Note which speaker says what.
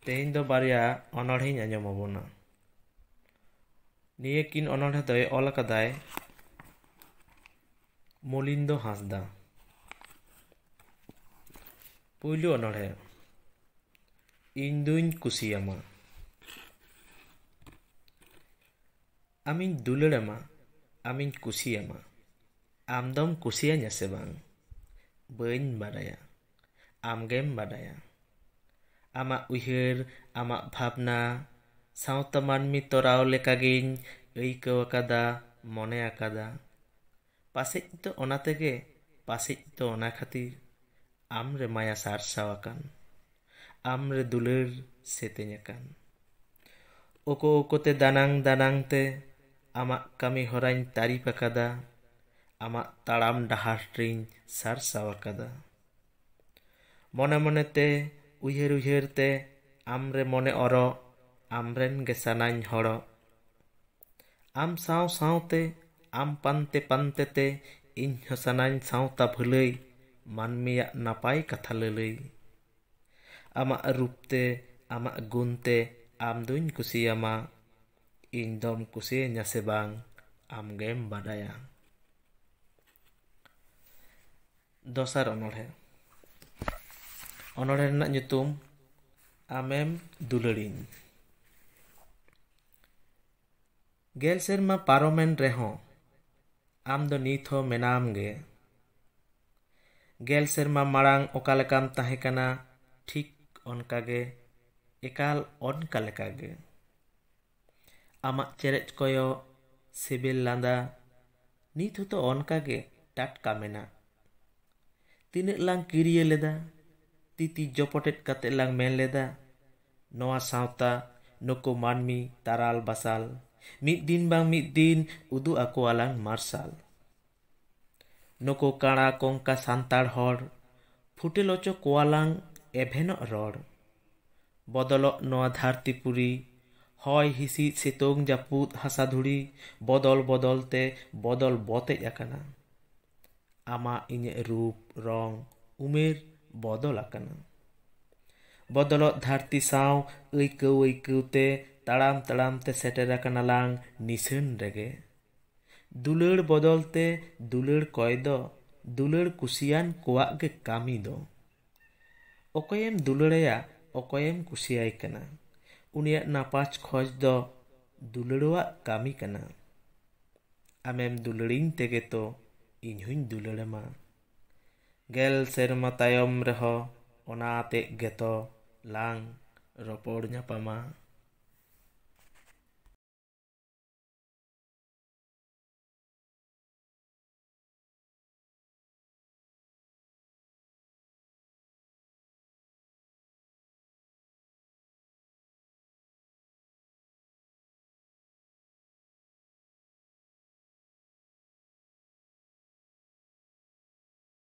Speaker 1: तेहेñ दो बारिया अनोढ़ेñ आंजम आबोना। निये किन अनोढ़े दोय ऑल अकादाय मलिंदा हांसदा। पुयलु अनोढ़े इन दुñ कुसियामा। आमिन दुलड़ामा आमिन कुसियामा आमदम कुसियाña से बांग बाñ बाडाया आमगेम बाडाया। आमा उयहर आमा भावना सावता मानमी तोराव लेकागिñ अइकाव अकादा मने अकादा। पासेज तो ओना तेगे पासेज तो ओना खातिर आमरे माया सारसाव अकान आमरे दुलड़ सेतेñ अकान। ओको ओकोते दानांग दानांग ते आमा कामी होराñ तारीफ अकादा आमा ताड़ाम डाहार रिñ सारसाव अकादा। मने मने ते उयहर उयहर ते आमरे मने अरो आमरेन गे सानाñ हड़ो। आम साव सावते आम पानते पानते ते इñ हो सानाñ सावता भुलई मानमिया नापाय कथा ललई। आमा रूपते आमा गुणते आम दुñ कुसियामा इñ दम कुसियाña से बांग आमगेम बाडाया। दोसार अनोढ़े अनोढ़े रनाग nyutum आमेम दुलड़िñ। गेल सेरमा पारोमेन रेहो आम दो नीत हो मेनाम गे। गेल सेरमा माड़ांग ओका लेकाम ताहे कना ठीक ओनकागे एकाल ओनका लेकागे। आमा चेरेज कोयो सिबिल लांदा नीत हो तो ओनकागे टाटका मेना। तिने लांग किरिये लेदा तीती जोपटेट कते लांग मेन लेदा नोआ सावता नुको मानमी ताराल बासाल मिद दिन बांग मिद दिन उदु आको आलांग मार्साल। नुको काड़ा कोंका सांताड़ हड़ फुटेल ओचो कोआलांग एभेनो रड़। बदलो नोआ धारतीपुरी हय हिसी सितोंग जापुद हासा धुड़ी बदल बदलते बदल बतेज अकाना। आमा इᱧे रूप रंग उमेर बदल अकाना। बदलो धारती साव अइकाव अइकावते ताड़ाम ताड़ाम ते सेटेर अकाना लांग निशान रेगे। दुलड़ बदलते दुलड़ कय दो दुलड़ कुसियान कोआग गे कामी दो। ओकयेम दुलड़ेया ओकयेम कुसियाय कना उनियाग नापाच खोज दो दुलड़वाग कामी कना। आमेम दुलड़िñ तेगे तो इñ हुñ दुलड़ामा। गेल सेरमा तायम रेहो ओना आते गेतो लांग रपड़ ñapaमा।